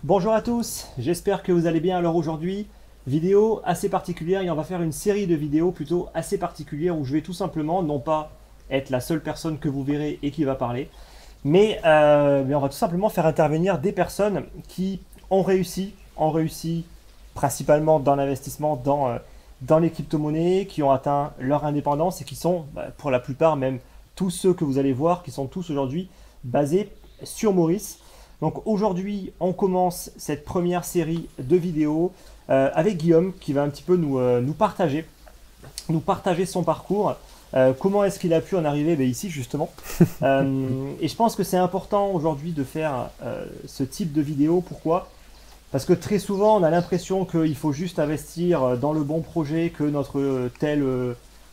Bonjour à tous, j'espère que vous allez bien. Alors aujourd'hui, vidéo assez particulière et on va faire une série de vidéos plutôt assez particulières où je vais tout simplement, non pas être la seule personne que vous verrez et qui va parler, mais on va tout simplement faire intervenir des personnes qui ont réussi principalement dans l'investissement, dans les crypto-monnaies, qui ont atteint leur indépendance et qui sont, pour la plupart même tous ceux que vous allez voir, qui sont tous aujourd'hui basés sur Maurice. Donc aujourd'hui, on commence cette première série de vidéos avec Guillaume qui va un petit peu nous partager son parcours. Comment est-ce qu'il a pu en arriver ici justement. Et je pense que c'est important aujourd'hui de faire ce type de vidéo. Pourquoi ? Parce que très souvent, on a l'impression qu'il faut juste investir dans le bon projet, que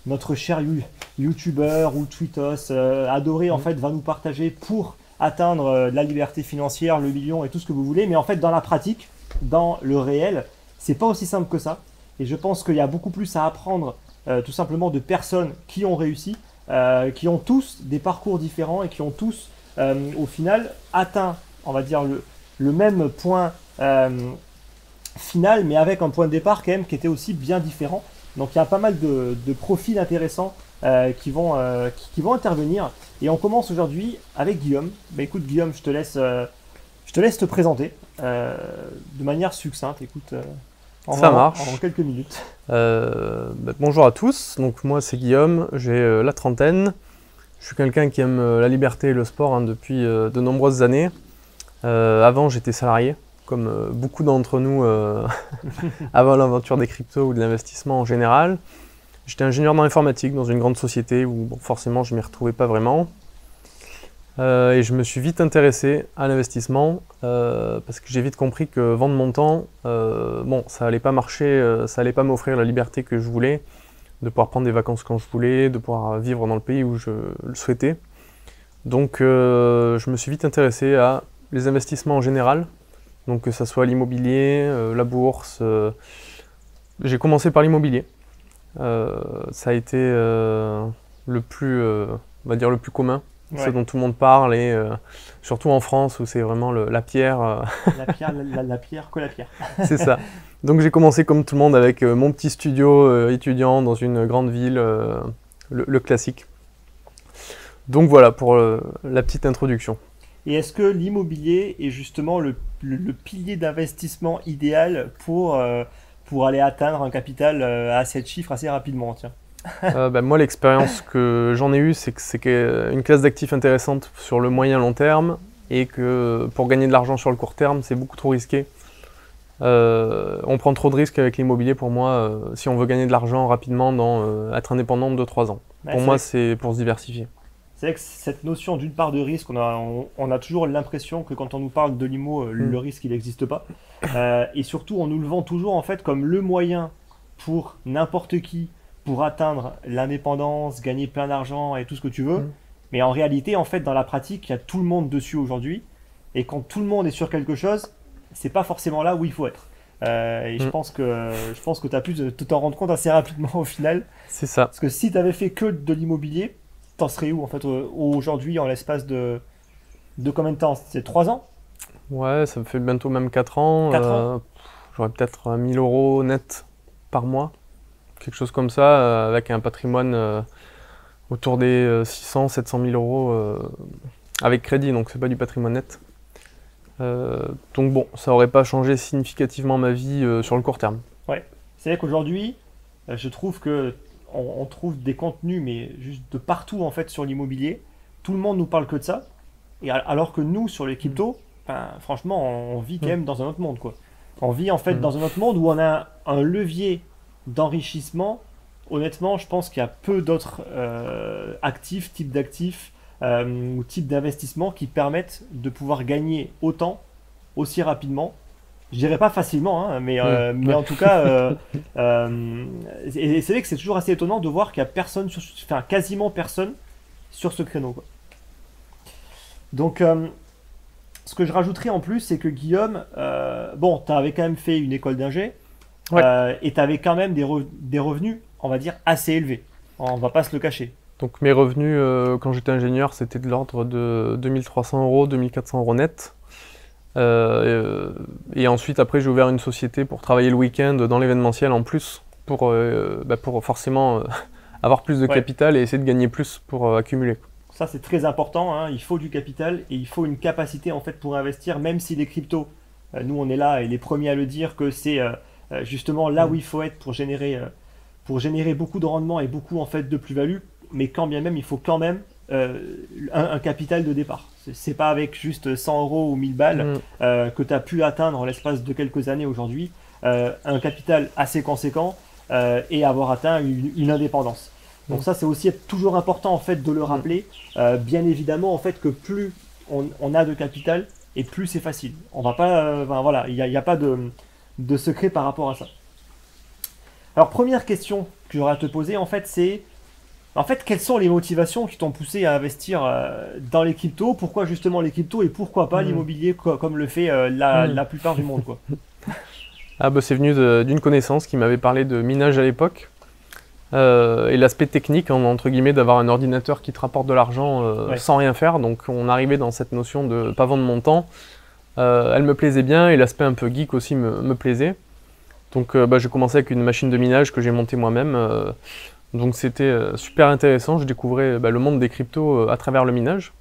notre cher youtubeur ou tweetos adoré en fait va nous partager pour atteindre la liberté financière, le million et tout ce que vous voulez. Mais en fait, dans la pratique, dans le réel, c'est pas aussi simple que ça. Et je pense qu'il y a beaucoup plus à apprendre tout simplement de personnes qui ont réussi, qui ont tous des parcours différents et qui ont tous au final atteint, on va dire, le même point final, mais avec un point de départ quand même qui était aussi bien différent. Donc il y a pas mal de profils intéressants qui vont intervenir. Et on commence aujourd'hui avec Guillaume. Écoute Guillaume, je te laisse te présenter de manière succincte. Écoute, ça marche. En quelques minutes. Bonjour à tous, donc moi c'est Guillaume, j'ai la trentaine. Je suis quelqu'un qui aime la liberté et le sport depuis de nombreuses années. Avant j'étais salarié, comme beaucoup d'entre nous avant l'aventure des cryptos ou de l'investissement en général. J'étais ingénieur dans l'informatique dans une grande société où forcément je ne m'y retrouvais pas vraiment. Et je me suis vite intéressé à l'investissement parce que j'ai vite compris que vendre mon temps, ça allait pas marcher, ça allait pas m'offrir la liberté que je voulais, de pouvoir prendre des vacances quand je voulais, de pouvoir vivre dans le pays où je le souhaitais. Donc je me suis vite intéressé à les investissements en général, donc que ce soit l'immobilier, la bourse. J'ai commencé par l'immobilier. Ça a été le plus commun, ce dont tout le monde parle, et surtout en France où c'est vraiment la pierre. La pierre que la pierre. C'est ça. Donc j'ai commencé comme tout le monde avec mon petit studio étudiant dans une grande ville, le classique. Donc voilà pour la petite introduction. Et est-ce que l'immobilier est justement le pilier d'investissement idéal pour aller atteindre un capital à 7 chiffres assez rapidement, tiens? Moi, l'expérience que j'en ai eue, c'est que c'est une classe d'actifs intéressante sur le moyen long terme et que pour gagner de l'argent sur le court terme, c'est beaucoup trop risqué. On prend trop de risques avec l'immobilier pour moi si on veut gagner de l'argent rapidement être indépendant de 2-3 ans. Pour moi, c'est pour se diversifier. C'est vrai que cette notion d'une part de risque, on a toujours l'impression que quand on nous parle de l'IMO, le risque il n'existe pas. Et surtout, on nous le vend toujours en fait comme le moyen pour n'importe qui pour atteindre l'indépendance, gagner plein d'argent et tout ce que tu veux. Mais en réalité, en fait, dans la pratique, il y a tout le monde dessus aujourd'hui. Et quand tout le monde est sur quelque chose, c'est pas forcément là où il faut être. Et je pense que tu as pu t'en rendre compte assez rapidement au final. C'est ça. Parce que si tu avais fait que de l'immobilier, t'en serais où en fait aujourd'hui en l'espace de combien de temps? C'est 3 ans? Ouais, ça me fait bientôt même 4 ans. 4 ans. J'aurais peut-être 1000 € net par mois. Quelque chose comme ça, avec un patrimoine autour des 600-700 000 € avec crédit, donc c'est pas du patrimoine net. Donc bon, ça aurait pas changé significativement ma vie sur le court terme. Ouais, c'est vrai qu'aujourd'hui, je trouve que on trouve des contenus, mais juste de partout en fait sur l'immobilier. Tout le monde nous parle que de ça. Et alors que nous, sur les cryptos, franchement, on vit quand même dans un autre monde, quoi. On vit en fait dans un autre monde où on a un levier d'enrichissement. Honnêtement, je pense qu'il y a peu d'autres types d'actifs ou types d'investissements qui permettent de pouvoir gagner autant, aussi rapidement. Je dirais pas facilement, hein, mais en tout cas, et c'est vrai que c'est toujours assez étonnant de voir qu'il y a quasiment personne sur ce créneau, quoi. Donc, ce que je rajouterais en plus, c'est que Guillaume, tu avais quand même fait une école d'ingé, et tu avais quand même des revenus, on va dire, assez élevés. On va pas se le cacher. Donc mes revenus quand j'étais ingénieur, c'était de l'ordre de 2300 euros, 2400 euros net. Et ensuite, après, j'ai ouvert une société pour travailler le week-end dans l'événementiel en plus, pour forcément avoir plus de capital et essayer de gagner plus pour accumuler. Ça, c'est très important, hein. Il faut du capital et il faut une capacité en fait pour investir, même si les cryptos, nous on est là et les premiers à le dire que c'est justement là où il faut être pour générer beaucoup de rendement et beaucoup en fait de plus-value, mais quand bien même, il faut quand même un capital de départ. C'est pas avec juste 100 euros ou 1000 balles que tu as pu atteindre en l'espace de quelques années aujourd'hui un capital assez conséquent et avoir atteint une indépendance. Donc ça, c'est aussi toujours important en fait de le rappeler. Bien évidemment, en fait, que plus on a de capital et plus c'est facile. On va pas, voilà, il n'y a pas de secret par rapport à ça. Alors première question que j'aurais à te poser, en fait, c'est quelles sont les motivations qui t'ont poussé à investir dans les cryptos? Pourquoi justement les cryptos et pourquoi pas l'immobilier comme le fait la plupart du monde, quoi. Ah bah c'est venu d'une connaissance qui m'avait parlé de minage à l'époque. Et l'aspect technique, entre guillemets, d'avoir un ordinateur qui te rapporte de l'argent sans rien faire. Donc on arrivait dans cette notion de pas vendre mon temps. Elle me plaisait bien et l'aspect un peu geek aussi me plaisait. Donc j'ai commencé avec une machine de minage que j'ai montée moi-même. Donc c'était super intéressant. Je découvrais le monde des cryptos à travers le minage.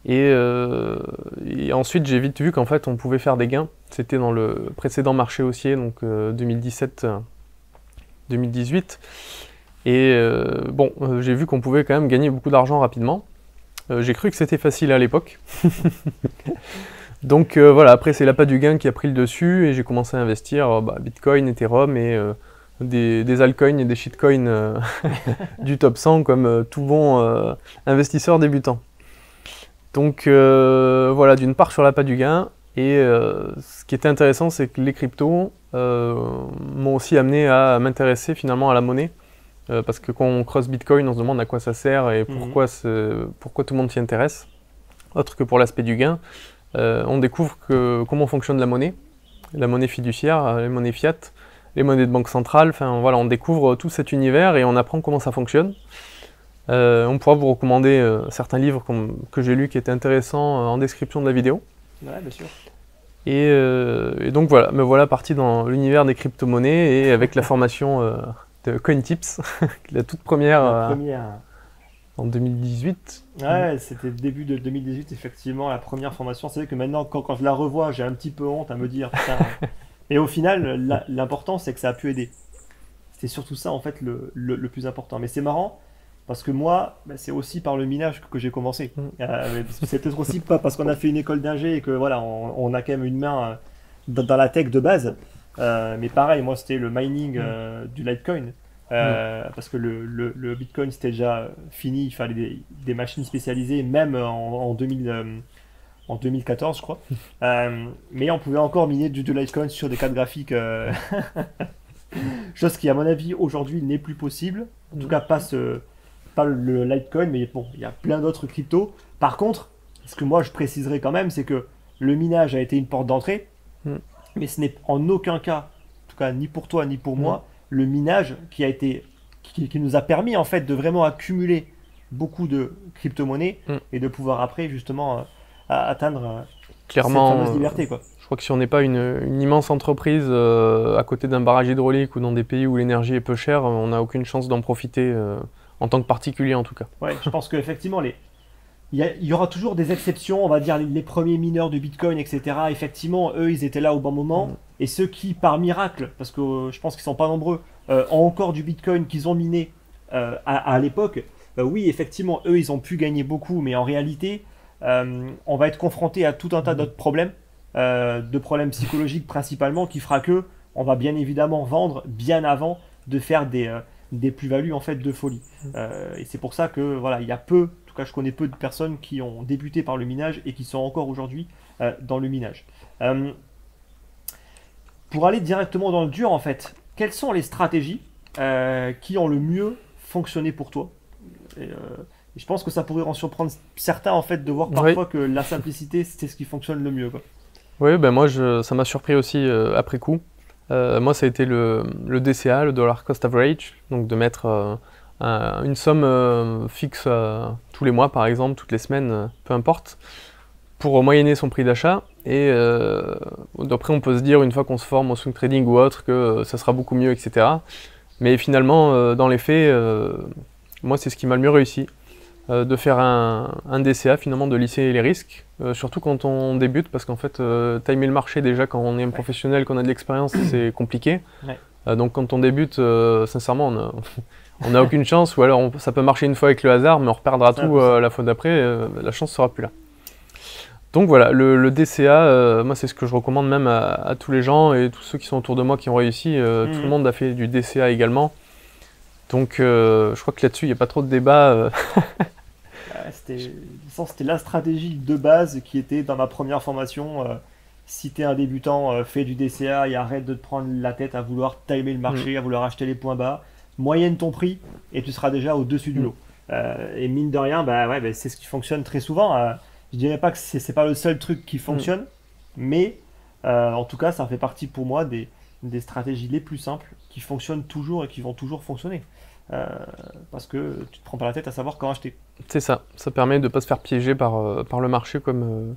Et ensuite j'ai vite vu qu'en fait on pouvait faire des gains. C'était dans le précédent marché haussier, donc 2017-2018. Et j'ai vu qu'on pouvait quand même gagner beaucoup d'argent rapidement. J'ai cru que c'était facile à l'époque. Donc voilà, après c'est l'appât du gain qui a pris le dessus et j'ai commencé à investir Bitcoin, Ethereum et des altcoins et des shitcoins du top 100 comme tout bon investisseur débutant. Donc voilà, d'une part sur l'appât du gain, et ce qui était intéressant, c'est que les cryptos m'ont aussi amené à m'intéresser finalement à la monnaie, parce que quand on creuse Bitcoin, on se demande à quoi ça sert et pourquoi tout le monde s'y intéresse, autre que pour l'aspect du gain. On découvre comment fonctionne la monnaie fiduciaire, les monnaies fiat, les monnaies de banque centrale, enfin voilà, on découvre tout cet univers et on apprend comment ça fonctionne. On pourra vous recommander certains livres que j'ai lus qui étaient intéressants en description de la vidéo. Ouais, bien sûr. Et donc voilà, me voilà parti dans l'univers des crypto-monnaies et avec la formation de CoinTips, la toute première, en 2018. Ouais, c'était le début de 2018, effectivement, la première formation. C'est vrai que maintenant, quand je la revois, j'ai un petit peu honte à me dire, putain. Mais au final, l'important, c'est que ça a pu aider. C'est surtout ça, en fait, le plus important. Mais c'est marrant. Parce que moi, c'est aussi par le minage que j'ai commencé. C'est peut-être aussi pas parce qu'on a fait une école d'ingé et que voilà, on a quand même une main dans la tech de base. Mais pareil, moi c'était le mining du Litecoin. Parce que le Bitcoin c'était déjà fini, il fallait des machines spécialisées, même en 2014, je crois. Mais on pouvait encore miner du Litecoin sur des cartes graphiques. Chose qui, à mon avis, aujourd'hui n'est plus possible. En tout cas, pas le Litecoin, mais bon, il y a plein d'autres cryptos. Par contre, ce que moi je préciserai quand même, c'est que le minage a été une porte d'entrée, mais ce n'est en aucun cas, en tout cas ni pour toi ni pour moi, le minage qui nous a permis en fait de vraiment accumuler beaucoup de crypto-monnaies et de pouvoir après justement atteindre clairement, cette fameuse liberté, quoi. Je crois que si on n'est pas une immense entreprise à côté d'un barrage hydraulique ou dans des pays où l'énergie est peu chère, on n'a aucune chance d'en profiter. En tant que particulier en tout cas. Ouais, je pense qu'effectivement, il y aura toujours des exceptions, on va dire les premiers mineurs de Bitcoin, etc. Effectivement, eux, ils étaient là au bon moment. Et ceux qui, par miracle, parce que je pense qu'ils ne sont pas nombreux, ont encore du Bitcoin qu'ils ont miné à l'époque, oui, effectivement, eux, ils ont pu gagner beaucoup, mais en réalité, on va être confronté à tout un tas d'autres problèmes, de problèmes psychologiques principalement, qui fera que on va bien évidemment vendre bien avant de faire des plus-values en fait de folie. Et c'est pour ça que voilà, il y a peu, en tout cas je connais peu de personnes qui ont débuté par le minage et qui sont encore aujourd'hui dans le minage. Pour aller directement dans le dur en fait, quelles sont les stratégies qui ont le mieux fonctionné pour toi? Et je pense que ça pourrait en surprendre certains en fait de voir parfois que la simplicité c'est ce qui fonctionne le mieux, quoi. Oui, ben moi ça m'a surpris aussi après coup. Moi, ça a été le DCA, le Dollar Cost Average, donc de mettre une somme fixe tous les mois, par exemple, toutes les semaines, peu importe, pour moyenner son prix d'achat. Et d'après, on peut se dire, une fois qu'on se forme au swing trading ou autre, que ça sera beaucoup mieux, etc. Mais finalement, dans les faits, moi, c'est ce qui m'a le mieux réussi. De faire un DCA, finalement, de lisser les risques, surtout quand on débute, parce qu'en fait, timer le marché, déjà, quand on est un professionnel, qu'on a de l'expérience, c'est compliqué. Ouais. Donc quand on débute, sincèrement, on n'a aucune chance, ou alors ça peut marcher une fois avec le hasard, mais on reperdra tout la fois d'après, la chance sera plus là. Donc voilà, le DCA, moi c'est ce que je recommande même à tous les gens et tous ceux qui sont autour de moi qui ont réussi. Tout le monde a fait du DCA également. Donc je crois que là-dessus, il n'y a pas trop de débat. C'était la stratégie de base qui était dans ma première formation. Si tu es un débutant, fais du DCA et arrête de te prendre la tête à vouloir timer le marché, à vouloir acheter les points bas. Moyenne ton prix et tu seras déjà au-dessus du lot. Et mine de rien, c'est ce qui fonctionne très souvent. Je dirais pas que c'est pas le seul truc qui fonctionne, mais en tout cas, ça fait partie pour moi des stratégies les plus simples qui fonctionnent toujours et qui vont toujours fonctionner. Parce que tu te prends pas la tête à savoir quand acheter. C'est ça, ça permet de ne pas se faire piéger par le marché comme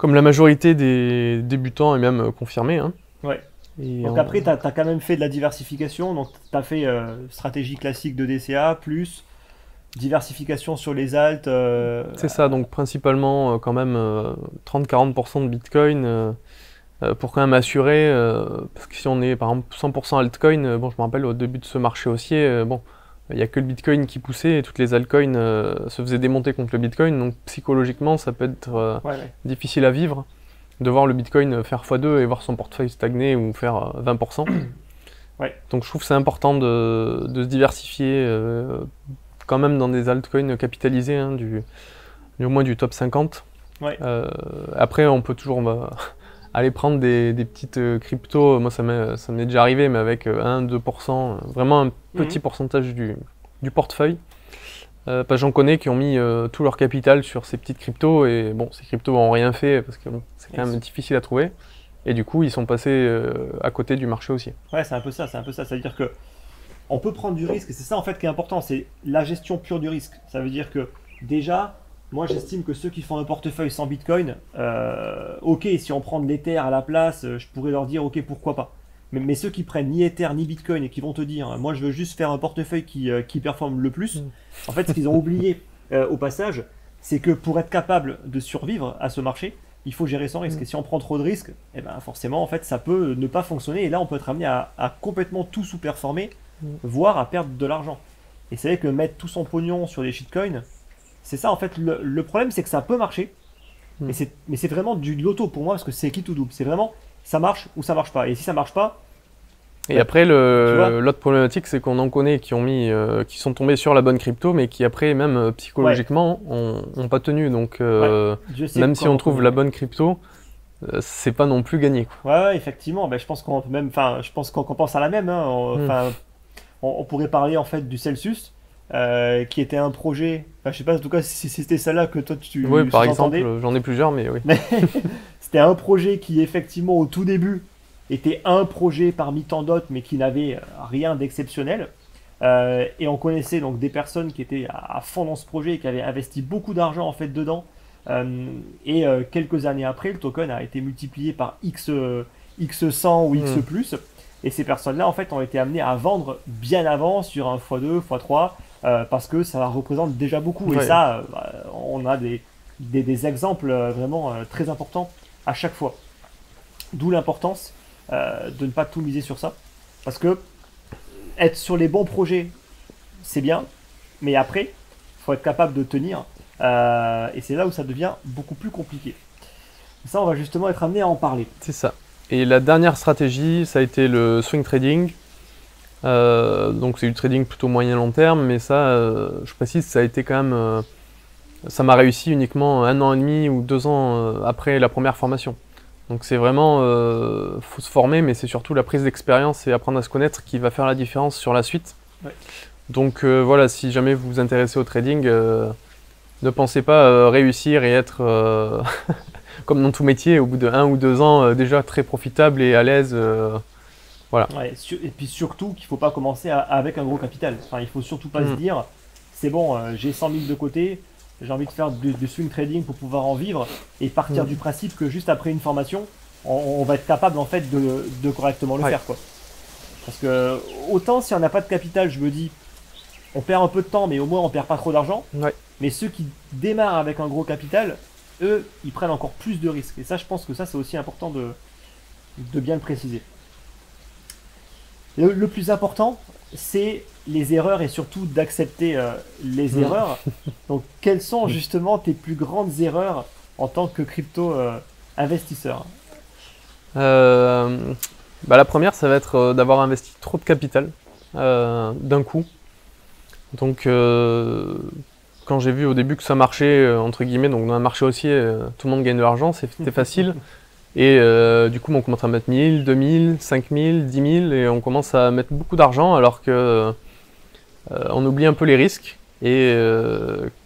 la majorité des débutants et même confirmés. Hein. Ouais. Donc après, tu as quand même fait de la diversification, donc tu as fait stratégie classique de DCA, plus diversification sur les alts. C'est ça, donc principalement quand même 30-40% de Bitcoin pour quand même assurer, parce que si on est par exemple 100% altcoin, bon je me rappelle au début de ce marché haussier, il n'y a que le Bitcoin qui poussait et toutes les altcoins se faisaient démonter contre le Bitcoin, donc psychologiquement ça peut être difficile à vivre. De voir le Bitcoin faire x2 et voir son portefeuille stagner ou faire 20%. Donc je trouve que c'est important de se diversifier quand même dans des altcoins capitalisés, hein, au moins du top 50. Après on peut toujours aller prendre des petites cryptos, moi ça m'est déjà arrivé, mais avec 1-2%, vraiment un petit pourcentage du portefeuille. Parce que j'en connais qui ont mis tout leur capital sur ces petites cryptos et bon, ces cryptos n'ont rien fait parce que bon, c'est quand même difficile à trouver. Et du coup, ils sont passés à côté du marché aussi. Ouais, c'est un peu ça. C'est-à-dire que on peut prendre du risque et c'est ça en fait qui est important, c'est la gestion pure du risque. Ça veut dire que déjà, moi j'estime que ceux qui font un portefeuille sans Bitcoin, ok, si on prend de l'Ether à la place, je pourrais leur dire ok, pourquoi pas. Mais ceux qui prennent ni Ether ni Bitcoin et qui vont te dire moi je veux juste faire un portefeuille qui performe le plus, en fait ce qu'ils ont oublié au passage, c'est que pour être capable de survivre à ce marché, il faut gérer son risque. Et si on prend trop de risques, eh ben forcément en fait ça peut ne pas fonctionner et là on peut être amené à complètement tout sous-performer, voire à perdre de l'argent. Et c'est vrai que mettre tout son pognon sur des shitcoins, c'est ça en fait le problème, c'est que ça peut marcher, mais c'est vraiment du loto pour moi parce que c'est qui tout double. C'est vraiment ça marche ou ça marche pas. Et si ça marche pas. Et après, l'autre problématique, c'est qu'on en connaît qui sont tombés sur la bonne crypto, mais qui après, même psychologiquement, ont pas tenu. Donc, même si on trouve la bonne crypto, c'est pas non plus gagné. Ouais, effectivement. Ben, je pense qu'on pense à la même. Hein. On pourrait parler en fait du Celsius, qui était un projet. Enfin, je sais pas en tout cas si c'était celle-là que toi tu. Oui, par exemple, j'en ai plusieurs, mais oui. C'était un projet qui, effectivement, au tout début, était un projet parmi tant d'autres, mais qui n'avait rien d'exceptionnel. Et on connaissait donc des personnes qui étaient à fond dans ce projet et qui avaient investi beaucoup d'argent en fait dedans. Et quelques années après, le token a été multiplié par X100 ou X+. Et ces personnes-là, en fait, ont été amenées à vendre bien avant sur un x2, x3, parce que ça représente déjà beaucoup. Et ça, on a des exemples vraiment très importants à chaque fois. D'où l'importance de ne pas tout miser sur ça. Parce que être sur les bons projets, c'est bien, mais après, il faut être capable de tenir. Et c'est là où ça devient beaucoup plus compliqué. Ça, on va justement être amené à en parler. C'est ça. Et la dernière stratégie, ça a été le swing trading. Donc c'est du trading plutôt moyen-long terme, mais ça, je précise, ça a été quand même... ça m'a réussi uniquement 1 an et demi ou 2 ans après la première formation. Donc c'est vraiment, faut se former, mais c'est surtout la prise d'expérience et apprendre à se connaître qui va faire la différence sur la suite. Donc voilà, si jamais vous vous intéressez au trading, ne pensez pas réussir et être, comme dans tout métier, au bout de 1 ou 2 ans, déjà très profitable et à l'aise Voilà. Ouais, et puis surtout qu'il ne faut pas commencer avec un gros capital. Enfin, il ne faut surtout pas se Mm. dire, c'est bon, j'ai 100 000 de côté, j'ai envie de faire du swing trading pour pouvoir en vivre et partir Mm. du principe que juste après une formation, on va être capable en fait de correctement le Ouais. faire, quoi. Parce que autant si on n'a pas de capital, je me dis, on perd un peu de temps, mais au moins on perd pas trop d'argent. Ouais. Mais ceux qui démarrent avec un gros capital, eux, ils prennent encore plus de risques. Et ça, je pense que ça, c'est aussi important de bien le préciser. Le plus important, c'est les erreurs et surtout d'accepter les Mm. erreurs. Donc, quelles sont justement tes plus grandes erreurs en tant que crypto investisseur? Euh, la première, ça va être d'avoir investi trop de capital d'un coup. Donc, quand j'ai vu au début que ça marchait, entre guillemets, donc dans un marché haussier, tout le monde gagne de l'argent, c'était facile. Et du coup, on commence à mettre 1000, 2000, 5000, 10 000 et on commence à mettre beaucoup d'argent alors que on oublie un peu les risques et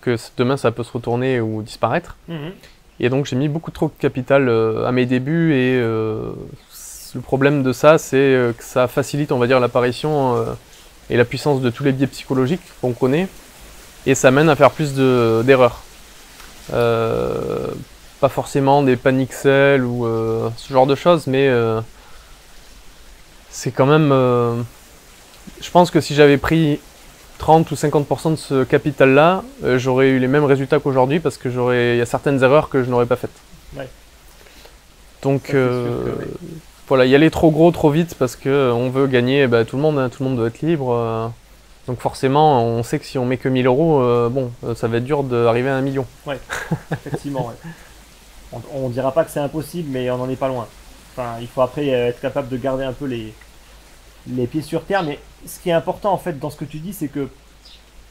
que demain ça peut se retourner ou disparaître. Mhm. Et donc j'ai mis beaucoup trop de capital à mes débuts et le problème de ça, c'est que ça facilite, on va dire, l'apparition et la puissance de tous les biais psychologiques qu'on connaît et ça mène à faire plus d'erreurs. Pas forcément des panic sells ou ce genre de choses, mais c'est quand même. Je pense que si j'avais pris 30 ou 50% de ce capital-là, j'aurais eu les mêmes résultats qu'aujourd'hui parce que il y a certaines erreurs que je n'aurais pas faites. Ouais. Donc Ça, c'est sûr que oui. voilà, y aller trop gros, trop vite parce que on veut gagner, tout le monde, hein, tout le monde doit être libre. Donc forcément, on sait que si on met que 1000 euros, ça va être dur d'arriver à 1 million. Ouais, effectivement. Ouais. On dira pas que c'est impossible, mais on n'en est pas loin. Enfin, il faut après être capable de garder un peu les pieds sur terre. Mais ce qui est important en fait dans ce que tu dis, c'est que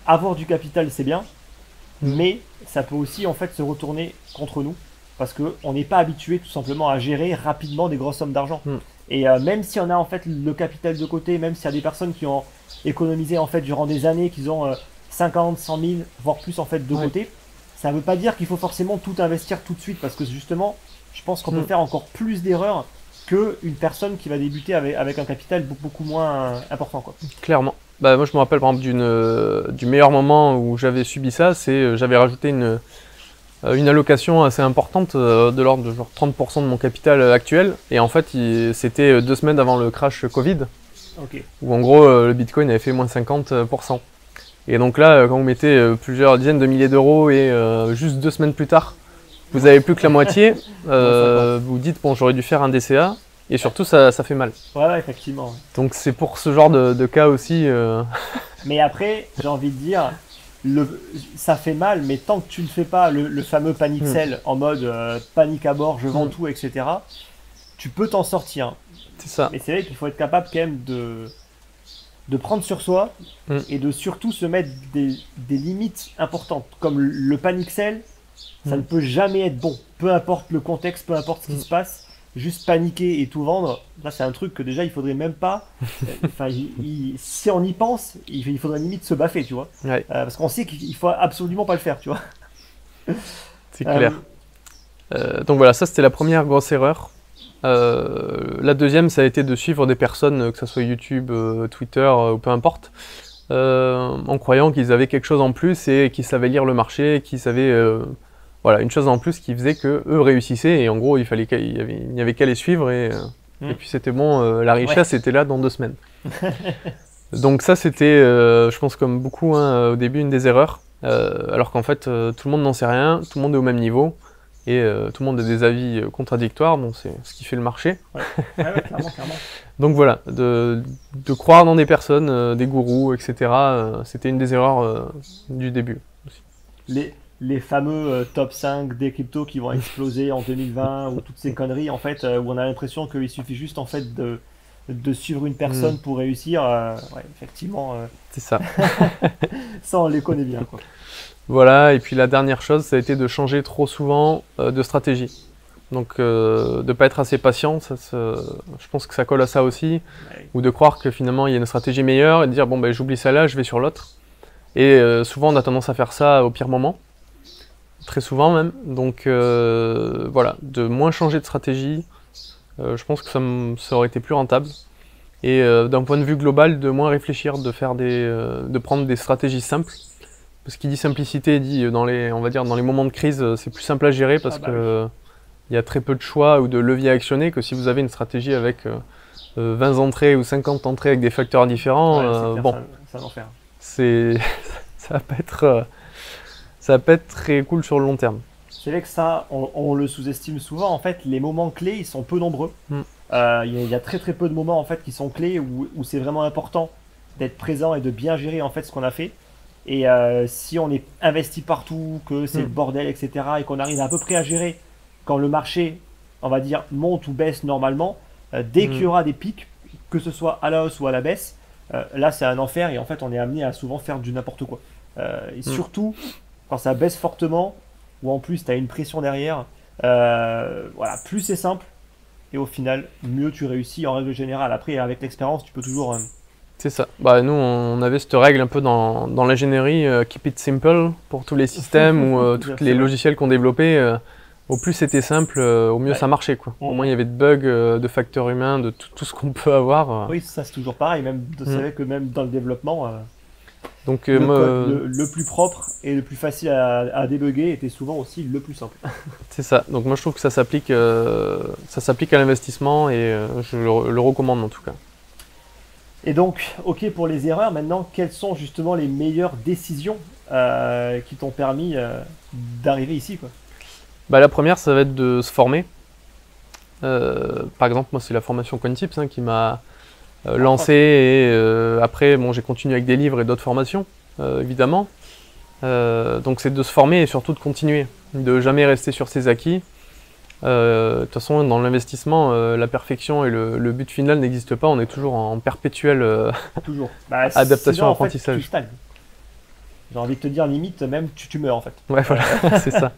avoir du capital, c'est bien, mais ça peut aussi en fait se retourner contre nous parce que on n'est pas habitué tout simplement à gérer rapidement des grosses sommes d'argent. Mm. Et même si on a en fait le capital de côté, même s'il y a des personnes qui ont économisé en fait durant des années, qu'ils ont 50, 100 000, voire plus en fait de Ouais. côté, ça ne veut pas dire qu'il faut forcément tout investir tout de suite parce que justement, je pense qu'on peut Mm. faire encore plus d'erreurs qu'une personne qui va débuter avec un capital beaucoup moins important, quoi. Clairement. Moi, je me rappelle par exemple du meilleur moment où j'avais subi ça, c'est j'avais rajouté une allocation assez importante de l'ordre de genre 30% de mon capital actuel. Et en fait, c'était 2 semaines avant le crash Covid, Ok. où en gros le Bitcoin avait fait moins 50%. Et donc là, quand vous mettez plusieurs dizaines de milliers d'euros et juste 2 semaines plus tard, vous avez plus que la moitié, vous dites bon, j'aurais dû faire un DCA. Et surtout, ça fait mal. Ouais, effectivement. Ouais. Donc c'est pour ce genre de cas aussi. Mais après, j'ai envie de dire, ça fait mal, mais tant que tu ne fais pas le fameux panic sell en mode panique à bord, je vends tout, etc., tu peux t'en sortir. C'est ça. Mais c'est vrai qu'il faut être capable quand même de prendre sur soi et de surtout se mettre des limites importantes. Comme le panic sell, ça ne peut jamais être bon. Peu importe le contexte, peu importe ce qui se passe, juste paniquer et tout vendre, là c'est un truc que déjà il faudrait même pas. Enfin, si on y pense, il faudrait limite se baffer, tu vois. Ouais, Parce qu'on sait qu'il faut absolument pas le faire, tu vois. c'est clair. Donc voilà, ça c'était la première grosse erreur. La deuxième, ça a été de suivre des personnes, que ce soit YouTube, Twitter ou peu importe, en croyant qu'ils avaient quelque chose en plus et qu'ils savaient lire le marché, qu'ils savaient voilà, une chose en plus qui faisait que eux réussissaient et en gros il n'y avait qu'à les suivre et puis c'était bon, la richesse était là dans 2 semaines. Donc ça c'était, je pense comme beaucoup au début, une des erreurs, alors qu'en fait tout le monde n'en sait rien, tout le monde est au même niveau et tout le monde a des avis contradictoires, donc c'est ce qui fait le marché. Ouais, clairement, clairement. Donc voilà, de croire dans des personnes, des gourous, etc. C'était une des erreurs du début aussi. Les fameux top 5 des cryptos qui vont exploser en 2020 ou toutes ces conneries en fait où on a l'impression qu'il suffit juste en fait de suivre une personne pour réussir, ouais, effectivement, C'est ça. ça on les connaît bien, quoi. Voilà, et puis la dernière chose, ça a été de changer trop souvent de stratégie. Donc de ne pas être assez patient, je pense que ça colle à ça aussi, Ouais. ou de croire que finalement il y a une stratégie meilleure et de dire bon ben j'oublie ça là, je vais sur l'autre. Et souvent on a tendance à faire ça au pire moment, très souvent même. Donc voilà, de moins changer de stratégie, je pense que ça aurait été plus rentable. Et d'un point de vue global, de moins réfléchir, de prendre des stratégies simples. Parce qu'il dit simplicité, il dit on va dire dans les moments de crise, c'est plus simple à gérer parce que il y a très peu de choix ou de leviers à actionner que si vous avez une stratégie avec 20 entrées ou 50 entrées avec des facteurs différents. Bon, ça va en faire. Ça va pas être très cool sur le long terme. C'est vrai que ça, on le sous-estime souvent. En fait, les moments clés, ils sont peu nombreux. Il y a très très peu de moments en fait qui sont clés où c'est vraiment important d'être présent et de bien gérer en fait ce qu'on a fait. Et si on est investi partout, que c'est le bordel, etc., et qu'on arrive à peu près à gérer quand le marché, on va dire, monte ou baisse normalement, dès qu'il y aura des pics, que ce soit à la hausse ou à la baisse, là c'est un enfer et en fait on est amené à souvent faire du n'importe quoi. Et surtout quand ça baisse fortement, ou en plus tu as une pression derrière, voilà, plus c'est simple, et au final, mieux tu réussis en règle générale. Après, avec l'expérience, tu peux toujours... C'est ça. Bah, nous, on avait cette règle un peu dans l'ingénierie, keep it simple pour tous les systèmes ou tous les logiciels qu'on développait. Au plus c'était simple, au mieux ça marchait, quoi. Au moins il y avait de bugs, de facteurs humains, de tout ce qu'on peut avoir. Oui, ça c'est toujours pareil. Même, vous savez que même dans le développement, donc, le code le plus propre et le plus facile à débugger était souvent aussi le plus simple. C'est ça. Donc moi je trouve que ça s'applique à l'investissement et je le recommande en tout cas. Et donc, ok pour les erreurs, maintenant quelles sont justement les meilleures décisions qui t'ont permis d'arriver ici, quoi? Bah, la première, ça va être de se former. Par exemple, moi, c'est la formation CoinTips qui m'a lancé. Et après, bon, j'ai continué avec des livres et d'autres formations, évidemment. Donc, c'est de se former et surtout de continuer, de jamais rester sur ses acquis. De toute façon, dans l'investissement, la perfection et le but final n'existent pas. On est toujours en perpétuelle adaptation, sinon, apprentissage. En fait, j'ai envie de te dire, limite, même tu meurs en fait. Ouais, voilà, c'est ça.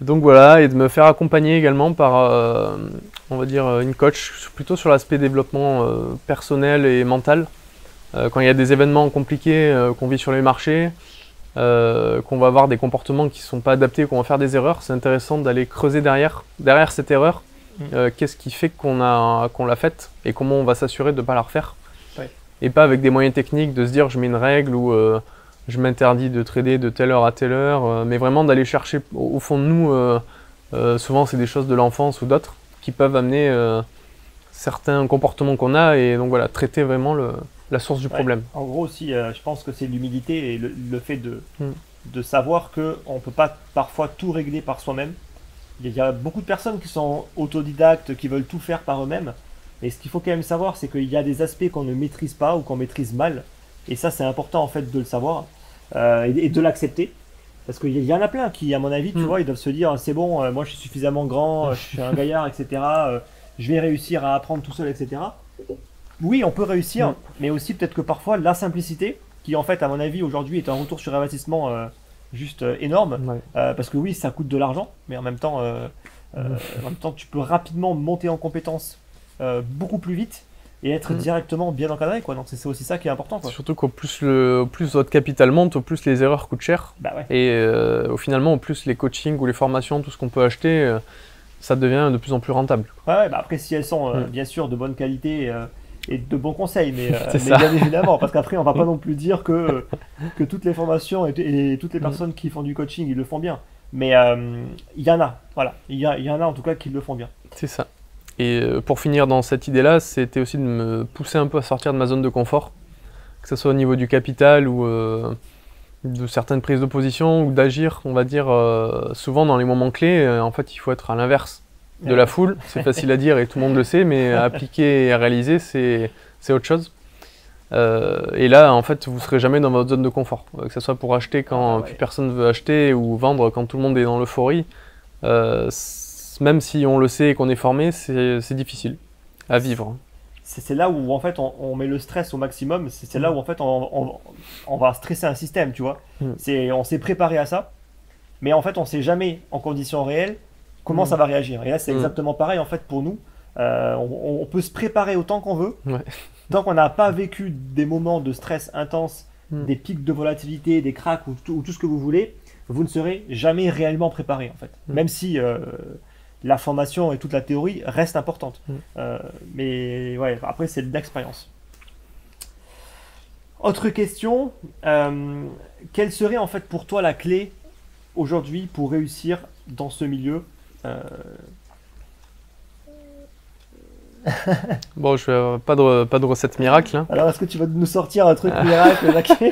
Donc voilà, et de me faire accompagner également par, on va dire, une coach, plutôt sur l'aspect développement personnel et mental. Quand il y a des événements compliqués qu'on vit sur les marchés, qu'on va avoir des comportements qui ne sont pas adaptés, qu'on va faire des erreurs, c'est intéressant d'aller creuser derrière cette erreur. Qu'est-ce qui fait qu'on l'a faite et comment on va s'assurer de ne pas la refaire. Ouais. Et pas avec des moyens techniques de se dire je mets une règle ou je m'interdis de trader de telle heure à telle heure, mais vraiment d'aller chercher au fond de nous, souvent c'est des choses de l'enfance ou d'autres, qui peuvent amener certains comportements qu'on a et donc voilà, traiter vraiment la source du problème. En gros aussi, je pense que c'est l'humilité et le fait de savoir qu'on ne peut pas parfois tout régler par soi-même. Il y a beaucoup de personnes qui sont autodidactes, qui veulent tout faire par eux-mêmes, et ce qu'il faut quand même savoir, c'est qu'il y a des aspects qu'on ne maîtrise pas ou qu'on maîtrise mal, et ça c'est important en fait de le savoir et de l'accepter. Parce qu'il y en a plein qui, à mon avis, tu vois, ils doivent se dire c'est bon, moi je suis suffisamment grand, je suis un gaillard, etc. Je vais réussir à apprendre tout seul, etc. Oui, on peut réussir, mais aussi peut-être que parfois la simplicité, qui en fait, à mon avis, aujourd'hui est un retour sur investissement juste énorme, parce que oui, ça coûte de l'argent, mais en même temps, tu peux rapidement monter en compétences beaucoup plus vite et être directement bien encadré, quoi. Donc c'est aussi ça qui est important, quoi. Surtout qu'au plus votre capital monte, au plus les erreurs coûtent cher. Bah ouais. Et finalement, au plus les coachings ou les formations, tout ce qu'on peut acheter, ça devient de plus en plus rentable. Ouais, bah après si elles sont bien sûr de bonne qualité et de bons conseils, mais bien évidemment, parce qu'après on va pas non plus dire que toutes les formations et toutes les personnes qui font du coaching, ils le font bien. Mais il y en a, voilà, il y en a en tout cas qui le font bien. C'est ça. Et pour finir dans cette idée-là, c'était aussi de me pousser un peu à sortir de ma zone de confort, que ce soit au niveau du capital ou de certaines prises de position ou d'agir, on va dire, souvent dans les moments clés, en fait il faut être à l'inverse de la foule. C'est facile à dire et tout le monde le sait, mais à appliquer et à réaliser, c'est autre chose. Et là, en fait, vous ne serez jamais dans votre zone de confort, que ce soit pour acheter quand plus personne ne veut acheter ou vendre quand tout le monde est dans l'euphorie. Même si on le sait et qu'on est formé, c'est difficile à vivre. C'est là où en fait on met le stress au maximum, c'est là où en fait on va stresser un système, tu vois. On s'est préparé à ça, mais en fait on ne sait jamais en conditions réelles comment ça va réagir. Et là c'est exactement pareil en fait pour nous. On peut se préparer autant qu'on veut, tant qu'on n'a pas vécu des moments de stress intense, des pics de volatilité, des cracks ou tout ce que vous voulez, vous ne serez jamais réellement préparé en fait. Même si la formation et toute la théorie reste importante. Mais ouais, après, c'est de l'expérience. Autre question, quelle serait en fait pour toi la clé aujourd'hui pour réussir dans ce milieu? Bon, pas de recette miracle, hein. Alors, est-ce que tu vas nous sortir un truc miracle, Jacques?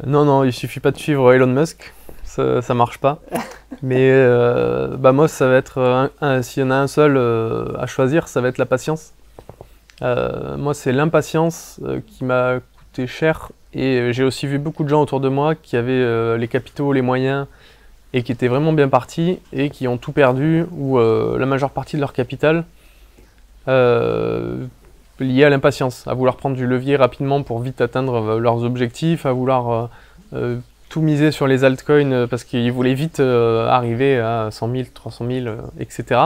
Non, il suffit pas de suivre Elon Musk, ça marche pas. Mais moi, ça va être s'il y en a un seul à choisir, ça va être la patience. Moi, c'est l'impatience qui m'a coûté cher, et j'ai aussi vu beaucoup de gens autour de moi qui avaient les capitaux, les moyens, et qui étaient vraiment bien partis et qui ont tout perdu, ou la majeure partie de leur capital lié à l'impatience, à vouloir prendre du levier rapidement pour vite atteindre leurs objectifs, à vouloir tout miser sur les altcoins parce qu'ils voulaient vite arriver à 100 000, 300 000, etc.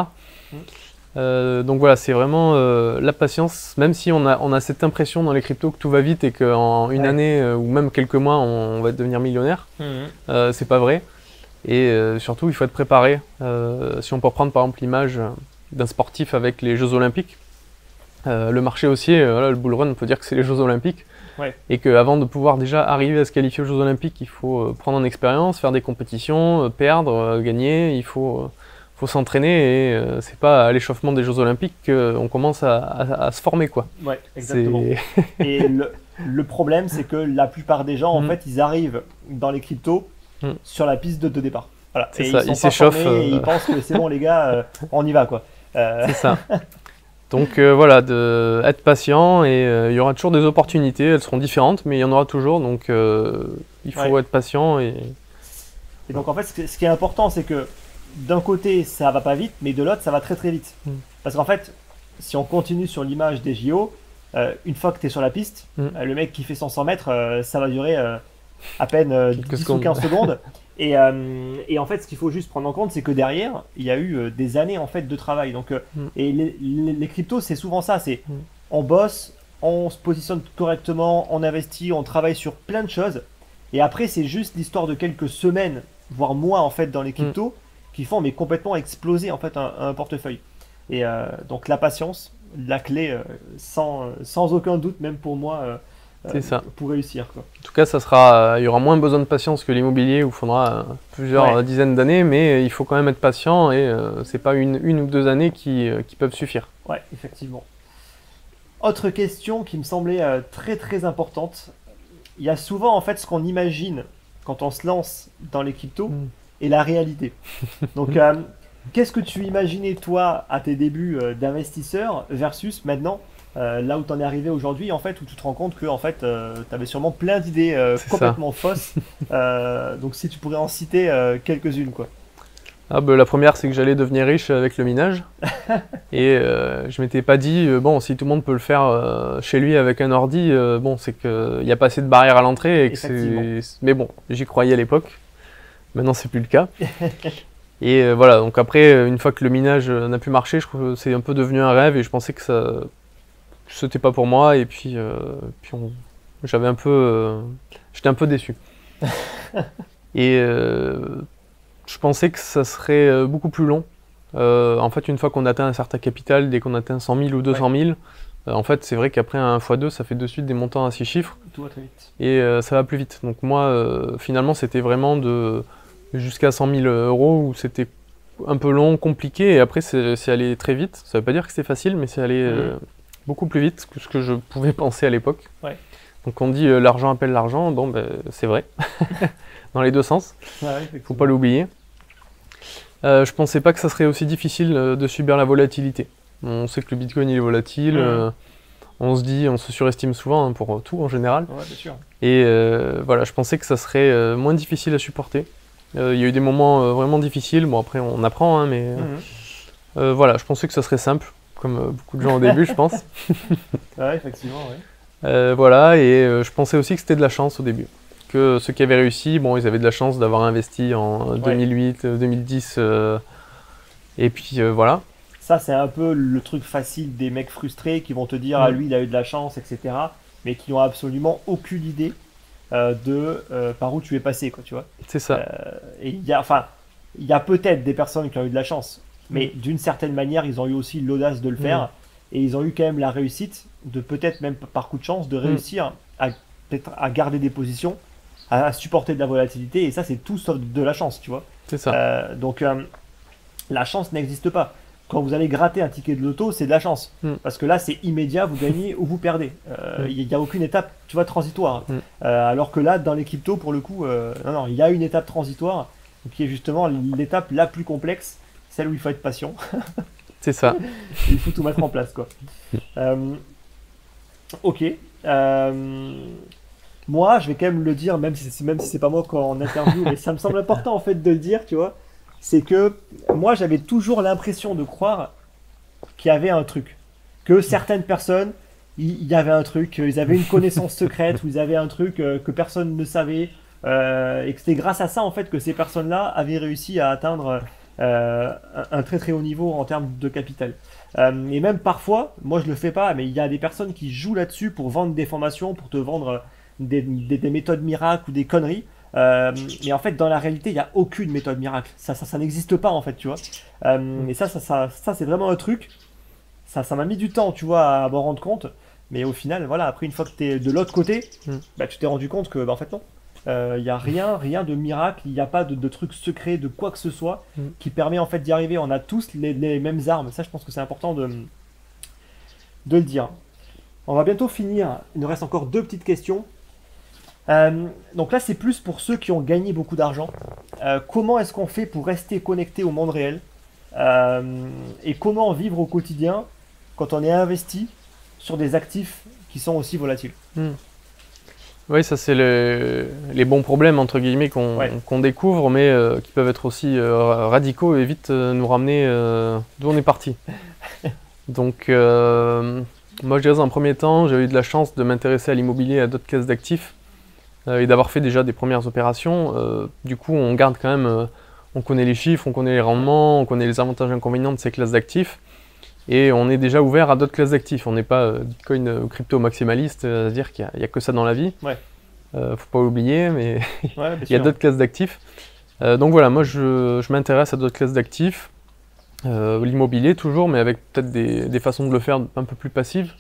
Donc voilà, c'est vraiment la patience, même si on a cette impression dans les cryptos que tout va vite et qu'en une année ou même quelques mois on va devenir millionnaire. C'est pas vrai. Et surtout, il faut être préparé. Si on peut reprendre par exemple l'image d'un sportif avec les Jeux Olympiques, le marché haussier, le bull run, on peut dire que c'est les Jeux Olympiques. Et qu'avant de pouvoir déjà arriver à se qualifier aux Jeux Olympiques, il faut prendre en expérience, faire des compétitions, perdre, gagner, il faut s'entraîner, et c'est pas à l'échauffement des Jeux Olympiques qu'on commence à se former, quoi. Ouais, exactement. Et le problème, c'est que la plupart des gens, en fait, ils arrivent dans les cryptos sur la piste de départ. Voilà. C'est ça, ils s'échauffent. Et ils pensent que c'est bon, les gars, on y va, quoi. C'est ça. Donc voilà, être patient, et il y aura toujours des opportunités, elles seront différentes, mais il y en aura toujours, donc il faut être patient. Et donc en fait, ce qui est important, c'est que d'un côté, ça va pas vite, mais de l'autre, ça va très très vite. Parce qu'en fait, si on continue sur l'image des JO, une fois que tu es sur la piste, le mec qui fait son 100 mètres, ça va durer à peine 10 ou 15 secondes. Et en fait, ce qu'il faut juste prendre en compte, c'est que derrière, il y a eu des années en fait de travail. Donc, et les cryptos, c'est souvent ça. C'est on bosse, on se positionne correctement, on investit, on travaille sur plein de choses. Et après, c'est juste l'histoire de quelques semaines, voire mois en fait dans les cryptos, qui font mais complètement exploser en fait un portefeuille. Et donc la patience, la clé, sans aucun doute, même pour moi. C'est ça. Pour réussir, quoi. En tout cas, il y aura moins besoin de patience que l'immobilier, où il faudra plusieurs dizaines d'années, mais il faut quand même être patient, et c'est pas une ou 2 années qui peuvent suffire. Ouais, effectivement. Autre question qui me semblait très très importante. Il y a souvent en fait ce qu'on imagine quand on se lance dans les cryptos et la réalité. Donc, qu'est-ce que tu imaginais toi à tes débuts d'investisseur versus maintenant là où tu en es arrivé aujourd'hui, en fait, où tu te rends compte que en fait, tu avais sûrement plein d'idées complètement fausses. Donc si tu pourrais en citer quelques-unes, quoi. La première, c'est que j'allais devenir riche avec le minage. Et je m'étais pas dit, bon, si tout le monde peut le faire chez lui avec un ordi, bon, c'est qu'il n'y a pas assez de barrières à l'entrée. Mais bon, j'y croyais à l'époque. Maintenant, c'est plus le cas. Et voilà, donc après, une fois que le minage n'a plus marché, je trouve que c'est un peu devenu un rêve, et je pensais que c'était pas pour moi, et puis j'étais un peu déçu. Et je pensais que ça serait beaucoup plus long. En fait, une fois qu'on atteint un certain capital, dès qu'on atteint 100 000 ou 200 000, en fait, c'est vrai qu'après un x2, ça fait de suite des montants à 6 chiffres. Tout va très vite. Et ça va plus vite. Donc moi, finalement, c'était vraiment jusqu'à 100 000 euros, où c'était un peu long, compliqué, et après, c'est allé très vite. Ça veut pas dire que c'était facile, mais c'est allé beaucoup plus vite que ce que je pouvais penser à l'époque. Donc on dit l'argent appelle l'argent, bon, c'est vrai, dans les deux sens, faut pas l'oublier. Je pensais pas que ça serait aussi difficile de subir la volatilité. On sait que le Bitcoin il est volatile, on se surestime souvent pour tout en général. Ouais, bien sûr. Et voilà, je pensais que ça serait moins difficile à supporter. Il y a eu des moments vraiment difficiles, bon après on apprend, hein, mais voilà, je pensais que ça serait simple, comme beaucoup de gens au début, je pense. Ouais, effectivement, oui. Voilà, et je pensais aussi que c'était de la chance au début. Que ceux qui avaient réussi, bon, ils avaient de la chance d'avoir investi en 2008, 2010, et puis voilà. Ça, c'est un peu le truc facile des mecs frustrés qui vont te dire ah lui, il a eu de la chance, etc. Mais qui n'ont absolument aucune idée par où tu es passé, quoi, tu vois. C'est ça. Et il y a, enfin, il y a peut-être des personnes qui ont eu de la chance, mais d'une certaine manière, ils ont eu aussi l'audace de le faire et ils ont eu quand même la réussite de peut-être même par coup de chance de réussir à, peut-être à garder des positions, à supporter de la volatilité et ça, c'est tout sauf de la chance, tu vois. C'est ça. Donc, la chance n'existe pas. Quand vous allez gratter un ticket de loto, c'est de la chance. Parce que là, c'est immédiat, vous gagnez ou vous perdez. Il n'y a aucune étape, tu vois, transitoire. Alors que là, dans les cryptos, pour le coup, non, il y a une étape transitoire, qui est justement l'étape la plus complexe, celle où il faut être patient. C'est ça. Il faut tout mettre en place, quoi. Ok. Moi, je vais quand même le dire, même si c'est pas moi en interview, mais ça me semble important en fait de le dire, tu vois. C'est que moi, j'avais toujours l'impression de croire qu'il y avait un truc, que certaines personnes, il y avait un truc, ils avaient une connaissance secrète, ou ils avaient un truc que personne ne savait, et que c'était grâce à ça en fait que ces personnes-là avaient réussi à atteindre un très très haut niveau en termes de capital. Et même parfois, moi je le fais pas, mais il y a des personnes qui jouent là-dessus pour vendre des formations, pour te vendre des méthodes miracles ou des conneries. Mais en fait, dans la réalité, il n'y a aucune méthode miracle. Ça n'existe pas en fait, tu vois. Et ça c'est vraiment un truc. Ça m'a mis du temps, tu vois, à m'en rendre compte. Mais au final, voilà, après une fois que tu es de l'autre côté, bah, tu t'es rendu compte que, bah, en fait, non. Il n'y a rien de miracle, il n'y a pas de truc secret, de quoi que ce soit qui permet en fait d'y arriver. On a tous les mêmes armes. Ça, je pense que c'est important de le dire. On va bientôt finir. Il nous reste encore 2 petites questions. Donc là, c'est plus pour ceux qui ont gagné beaucoup d'argent. Comment est-ce qu'on fait pour rester connecté au monde réel et comment vivre au quotidien quand on est investi sur des actifs qui sont aussi volatiles? Oui, ça c'est les bons problèmes entre guillemets qu'on découvre, mais qui peuvent être aussi radicaux et vite nous ramener d'où on est parti. Donc, moi je dirais dans un premier temps, j'ai eu de la chance de m'intéresser à l'immobilier et à d'autres classes d'actifs et d'avoir fait déjà des premières opérations. Du coup, on garde quand même, on connaît les chiffres, on connaît les rendements, on connaît les avantages et inconvénients de ces classes d'actifs. Et on est déjà ouvert à d'autres classes d'actifs. On n'est pas Bitcoin ou crypto maximaliste, c'est-à-dire qu'il n'y a que ça dans la vie. Ouais. Faut pas l'oublier, mais Ouais, il y a d'autres classes d'actifs. Donc voilà, moi je m'intéresse à d'autres classes d'actifs. L'immobilier toujours, mais avec peut-être des façons de le faire un peu plus passives.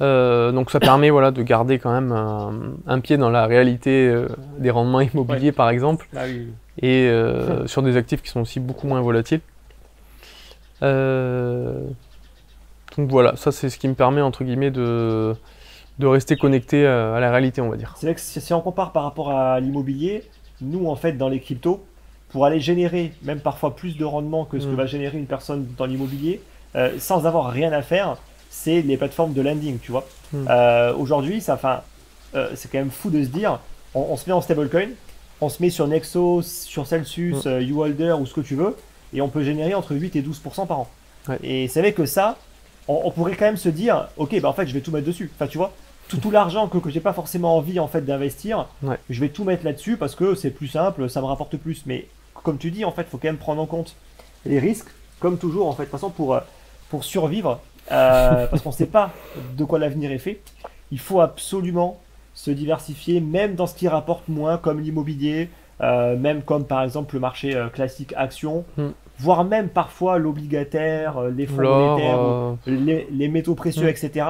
Donc ça permet voilà, de garder quand même un pied dans la réalité des rendements immobiliers par exemple. Ah, oui. Et sur des actifs qui sont aussi beaucoup moins volatiles. Donc voilà, ça c'est ce qui me permet entre guillemets de rester connecté à la réalité, on va dire. C'est vrai que si on compare par rapport à l'immobilier, nous en fait dans les cryptos, pour aller générer même parfois plus de rendement que ce que va générer une personne dans l'immobilier, sans avoir rien à faire, c'est les plateformes de lending, tu vois. Aujourd'hui, c'est quand même fou de se dire, on se met en stablecoin, on se met sur Nexo, sur Celsius, YouHolder ou ce que tu veux, et on peut générer entre 8 et 12% par an. Ouais. Et c'est vrai que ça, on pourrait quand même se dire, ok, bah en fait, je vais tout mettre dessus. Enfin, tu vois, tout l'argent que j'ai pas forcément envie en fait d'investir, je vais tout mettre là-dessus parce que c'est plus simple, ça me rapporte plus. Mais comme tu dis, en fait, il faut quand même prendre en compte les risques, comme toujours, en fait, de toute façon, pour survivre, parce qu'on ne sait pas de quoi l'avenir est fait. Il faut absolument se diversifier, même dans ce qui rapporte moins, comme l'immobilier, même comme par exemple le marché classique action, voire même parfois l'obligataire, les fonds monétaires, les métaux précieux, etc.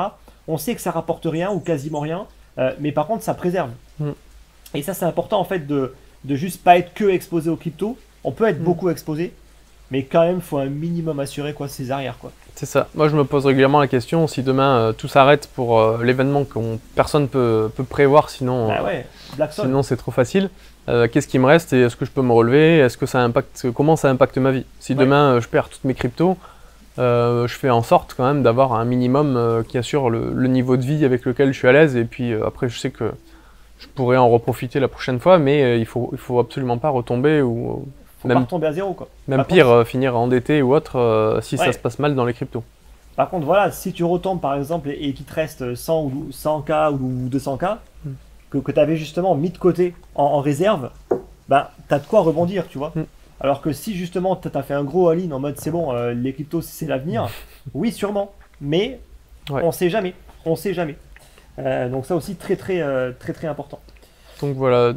On sait que ça rapporte rien ou quasiment rien, mais par contre ça préserve. Et ça c'est important en fait de juste pas être que exposé aux cryptos. On peut être beaucoup exposé, mais quand même faut un minimum assurer quoi, ses arrières quoi. C'est ça. Moi, je me pose régulièrement la question, si demain tout s'arrête pour l'événement que personne peut prévoir, sinon, sinon c'est trop facile. Qu'est-ce qui me reste et est-ce que je peux me relever? Est-ce que ça impacte, comment ça impacte ma vie? Si demain je perds toutes mes cryptos, je fais en sorte quand même d'avoir un minimum qui assure le niveau de vie avec lequel je suis à l'aise. Et puis après, je sais que je pourrais en reprofiter la prochaine fois, mais il faut absolument pas retomber ou faut pas retomber à zéro quoi. Même pire, finir endetté ou autre si ça se passe mal dans les cryptos. Par contre, voilà, si tu retombes par exemple et qu'il te reste 100 ou 100K ou 200K, que tu avais justement mis de côté en réserve, bah, tu as de quoi rebondir, tu vois. Alors que si justement tu as fait un gros all-in en mode c'est bon, les cryptos c'est l'avenir, oui, sûrement, mais on sait jamais. On sait jamais. Donc, ça aussi, très important. Donc voilà,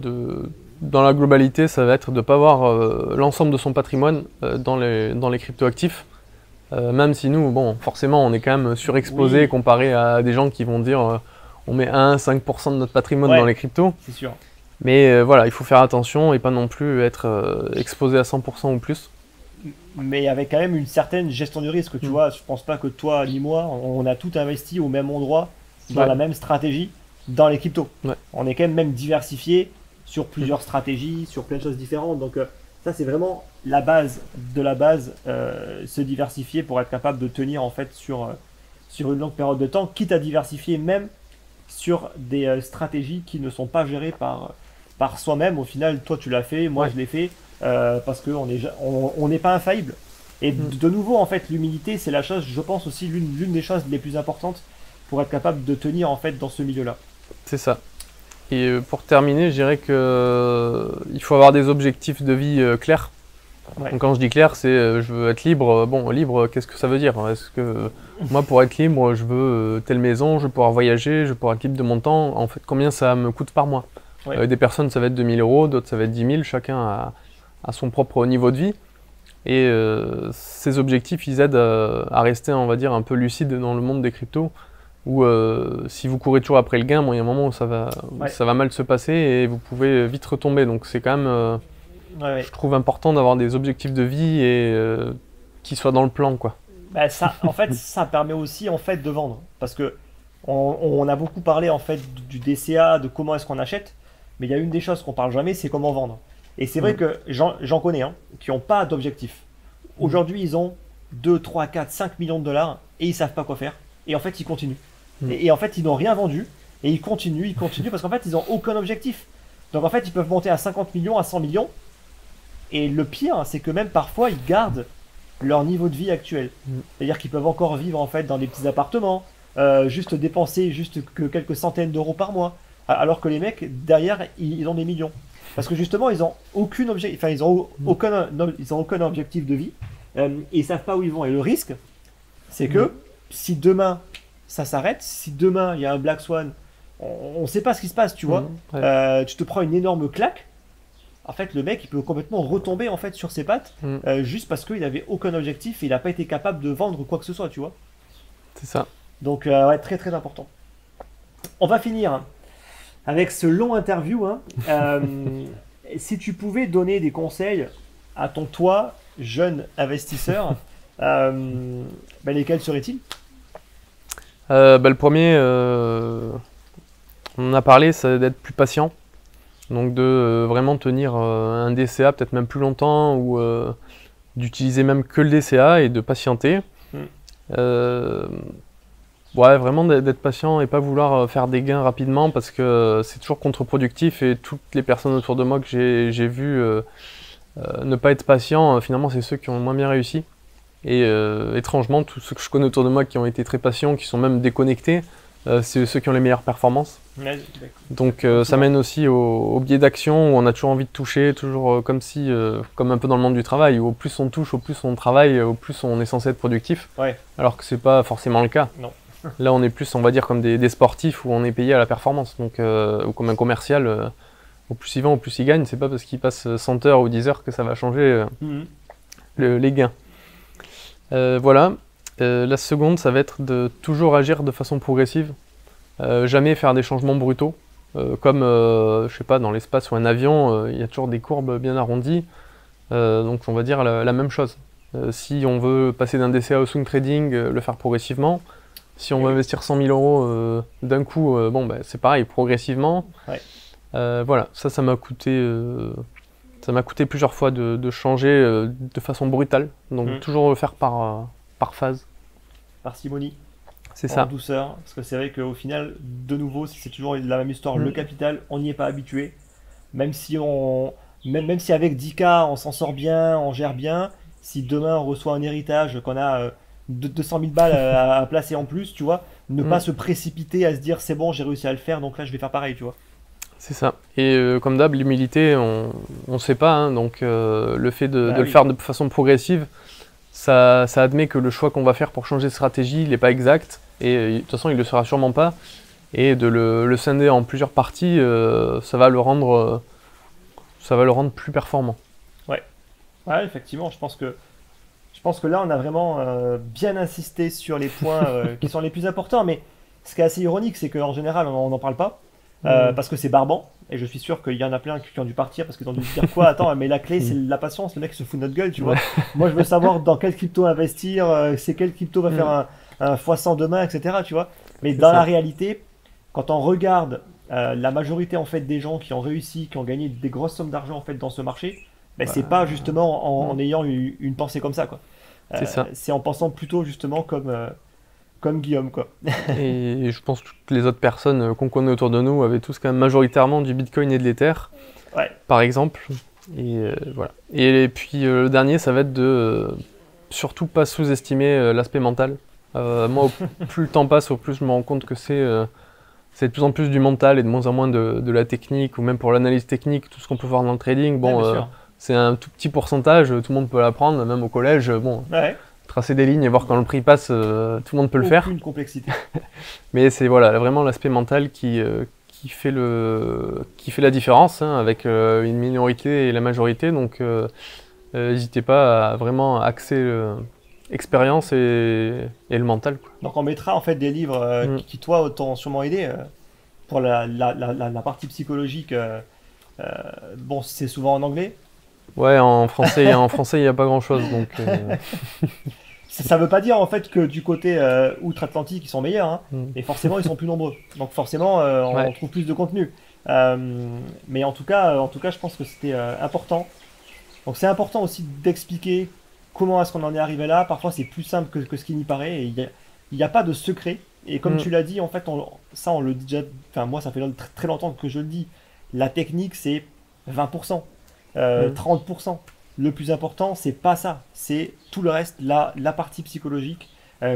dans la globalité, ça va être de ne pas avoir l'ensemble de son patrimoine dans les cryptoactifs. Même si nous, bon, forcément, on est quand même surexposé comparé à des gens qui vont dire on met 1-5% de notre patrimoine dans les cryptos. C'est sûr. Mais voilà, il faut faire attention et pas non plus être exposé à 100% ou plus. Mais avec quand même une certaine gestion du risque, tu vois. Je pense pas que toi ni moi, on a tout investi au même endroit, dans la même stratégie, dans les cryptos. On est quand même diversifié sur plusieurs stratégies, sur plein de choses différentes. Donc ça, c'est vraiment la base de la base, se diversifier pour être capable de tenir en fait sur une longue période de temps, quitte à diversifier même sur des stratégies qui ne sont pas gérées par soi-même. Au final, toi tu l'as fait, moi je l'ai fait, parce qu'on n'est pas infaillible. Et de nouveau, en fait, l'humilité, c'est la chose, je pense aussi, l'une des choses les plus importantes pour être capable de tenir en fait dans ce milieu-là. C'est ça. Et pour terminer, je dirais que il faut avoir des objectifs de vie clairs. Donc quand je dis clair, c'est je veux être libre. Bon, libre, qu'est-ce que ça veut dire? Est-ce que moi, pour être libre, je veux telle maison, je veux pouvoir voyager, je veux pouvoir être libre de mon temps. En fait, combien ça me coûte par mois? Des personnes, ça va être 2000 euros, d'autres, ça va être 10 000. Chacun a son propre niveau de vie. Et ces objectifs, ils aident à rester, on va dire, un peu lucide dans le monde des cryptos. Où si vous courez toujours après le gain, bon, il y a un moment où ça va mal se passer et vous pouvez vite retomber. Donc c'est quand même, je trouve important d'avoir des objectifs de vie et qui soient dans le plan, quoi. Bah ça, en fait, ça permet aussi en fait de vendre, parce que on a beaucoup parlé en fait du DCA, de comment est-ce qu'on achète, mais il y a une des choses qu'on parle jamais, c'est comment vendre. Et c'est vrai que j'en connais qui n'ont pas d'objectif. Aujourd'hui, ils ont 2, 3, 4, 5 millions de dollars et ils savent pas quoi faire. Et en fait, ils continuent. Et en fait, ils n'ont rien vendu et ils continuent parce qu'en fait, ils n'ont aucun objectif. Donc en fait, ils peuvent monter à 50 millions, à 100 millions. Et le pire, c'est que même parfois, ils gardent leur niveau de vie actuel. C'est-à-dire qu'ils peuvent encore vivre en fait dans des petits appartements, juste dépenser juste que quelques centaines d'euros par mois. Alors que les mecs, derrière, ils ont des millions. Parce que justement, ils ont aucun objectif de vie. Et ils savent pas où ils vont. Et le risque, c'est que si demain ça s'arrête, si demain il y a un Black Swan, on ne sait pas ce qui se passe, tu vois. Tu te prends une énorme claque. En fait, le mec, il peut complètement retomber en fait sur ses pattes, juste parce qu'il n'avait aucun objectif et il n'a pas été capable de vendre quoi que ce soit, tu vois. C'est ça. Donc, très très important. On va finir avec ce long interview. Si tu pouvais donner des conseils à ton toi, jeune investisseur, lesquels seraient-ils? Le premier, on en a parlé, c'est d'être plus patient. Donc de vraiment tenir un DCA peut-être même plus longtemps ou d'utiliser même que le DCA et de patienter. Vraiment d'être patient et pas vouloir faire des gains rapidement parce que c'est toujours contre-productif et toutes les personnes autour de moi que j'ai vues ne pas être patient, finalement c'est ceux qui ont le moins bien réussi. Et étrangement, tous ceux que je connais autour de moi qui ont été très patients, qui sont même déconnectés, c'est ceux qui ont les meilleures performances. Donc ça mène aussi au biais d'action où on a toujours envie de toucher, toujours comme un peu dans le monde du travail, où au plus on touche, au plus on travaille, au plus on est censé être productif, alors que c'est pas forcément le cas. Non. Là on est plus, on va dire, comme des sportifs où on est payé à la performance, donc, ou comme un commercial, au plus il vend, au plus il gagne, c'est pas parce qu'il passe 100 heures ou 10 heures que ça va changer les gains. Voilà. La seconde, ça va être de toujours agir de façon progressive, jamais faire des changements brutaux, comme je sais pas, dans l'espace ou un avion, il y a toujours des courbes bien arrondies, donc on va dire la même chose. Si on veut passer d'un DCA au swing trading, le faire progressivement. Si on veut investir 100 000 euros d'un coup, c'est pareil, progressivement. Voilà, ça m'a coûté plusieurs fois de changer de façon brutale, donc toujours le faire par phase. Parcimonie. C'est ça. En douceur, parce que c'est vrai qu'au final, de nouveau, c'est toujours la même histoire. Le capital, on n'y est pas habitué. Même si avec 10K, on s'en sort bien, on gère bien, si demain on reçoit un héritage, qu'on a 200 000 balles à placer en plus, tu vois, ne pas se précipiter à se dire c'est bon, j'ai réussi à le faire, donc là je vais faire pareil, tu vois. C'est ça. Et comme d'hab, l'humilité, on ne sait pas, donc le fait de le faire de façon progressive, ça admet que le choix qu'on va faire pour changer de stratégie, il n'est pas exact, et de toute façon il ne le sera sûrement pas, et de le scinder en plusieurs parties, ça va le rendre ça va le rendre plus performant. Ouais, effectivement, je pense que là, on a vraiment bien insisté sur les points qui sont les plus importants. Mais ce qui est assez ironique, c'est qu'en général, on n'en parle pas parce que c'est barbant. Et je suis sûr qu'il y en a plein qui ont dû partir parce qu'ils ont dû se dire quoi? Attends, mais la clé, c'est la patience. Le mec se fout de notre gueule, tu vois. Moi, je veux savoir dans quelle crypto investir, c'est quelle crypto va faire un x100 demain, etc. Tu vois. Mais dans la réalité, quand on regarde la majorité en fait des gens qui ont réussi, qui ont gagné des grosses sommes d'argent en fait dans ce marché, ben, c'est pas justement en ayant une pensée comme ça, quoi. C'est ça. C'est en pensant plutôt justement comme Guillaume, quoi. Et je pense que toutes les autres personnes qu'on connaît autour de nous avaient tous quand même majoritairement du Bitcoin et de l'Ether, Ouais. par exemple. Et voilà. Et puis le dernier, ça va être de surtout pas sous-estimer l'aspect mental. Moi, plus le temps passe, au plus je me rends compte que c'est de plus en plus du mental et de moins en moins de la technique, ou même pour l'analyse technique, tout ce qu'on peut voir dans le trading. Ouais, Bon, bien sûr. c'est un tout petit pourcentage, tout le monde peut l'apprendre, même au collège. Bon, Ouais. tracer des lignes et voir quand le prix passe, tout le monde peut le faire. Aucune complexité. Mais c'est voilà, vraiment l'aspect mental qui fait la différence hein, avec une minorité et la majorité. Donc n'hésitez pas à vraiment axer l'expérience et le mental, quoi. Donc on mettra en fait des livres qui toi t'ont sûrement aidé pour la partie psychologique. Bon, c'est souvent en anglais. Ouais, en français, il n'y a pas grand-chose. Donc, Ça veut pas dire en fait que du côté outre-Atlantique ils sont meilleurs, hein, et forcément ils sont plus nombreux. Donc forcément on trouve plus de contenu. Mais en tout cas, je pense que c'était important. Donc c'est important aussi d'expliquer comment est-ce qu'on en est arrivé là. Parfois c'est plus simple que ce qu'il n'y paraît. Et il n'y a pas de secret. Et comme tu l'as dit, en fait, on le dit déjà. Enfin moi ça fait très longtemps que je le dis. La technique c'est 20%, 30%. Le plus important, c'est pas ça, c'est tout le reste, la partie psychologique,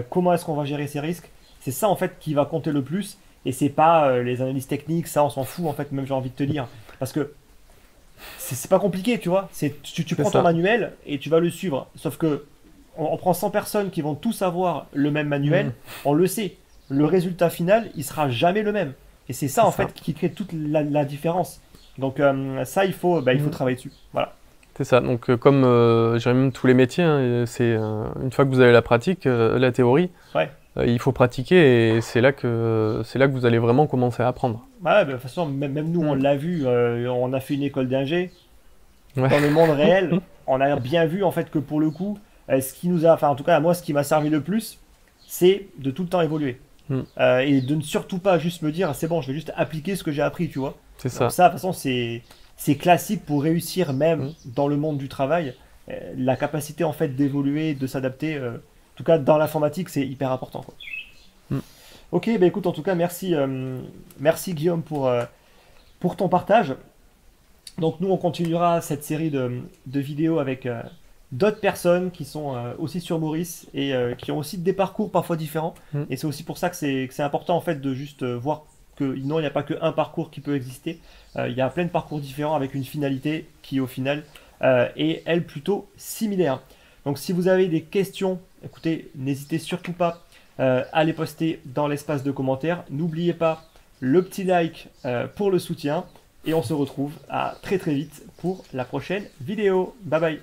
comment est-ce qu'on va gérer ses risques, c'est ça en fait qui va compter le plus, et c'est pas les analyses techniques, ça on s'en fout en fait, même j'ai envie de te dire, parce que c'est pas compliqué, tu vois, tu prends ton manuel et tu vas le suivre, sauf que on prend 100 personnes qui vont tous avoir le même manuel, on le sait, le résultat final, il sera jamais le même, et c'est ça en fait qui crée toute la différence, donc ça il faut travailler dessus, voilà. C'est ça, donc comme je dirais même tous les métiers, hein, c'est une fois que vous avez la pratique, la théorie, il faut pratiquer et c'est là que vous allez vraiment commencer à apprendre. Ouais, de toute façon, même nous on l'a vu, on a fait une école d'ingé. Dans le monde réel, on a bien vu en fait que pour le coup, ce qui nous a, enfin en tout cas à moi, ce qui m'a servi le plus, c'est de tout le temps évoluer. Et de ne surtout pas juste me dire c'est bon, je vais juste appliquer ce que j'ai appris, tu vois. C'est ça. Donc ça, de toute façon, c'est classique pour réussir même dans le monde du travail. La capacité en fait d'évoluer, de s'adapter, en tout cas dans l'informatique, c'est hyper important, quoi. Ok, bah écoute, en tout cas, merci Guillaume pour ton partage. Donc nous, on continuera cette série de vidéos avec d'autres personnes qui sont aussi sur Maurice et qui ont aussi des parcours parfois différents. Et c'est aussi pour ça que c'est important en fait de juste voir que non, il n'y a pas qu'un parcours qui peut exister. Il y a plein de parcours différents avec une finalité qui au final est elle plutôt similaire. Donc si vous avez des questions, écoutez, n'hésitez surtout pas à les poster dans l'espace de commentaires. N'oubliez pas le petit like pour le soutien et on se retrouve à très vite pour la prochaine vidéo. Bye bye.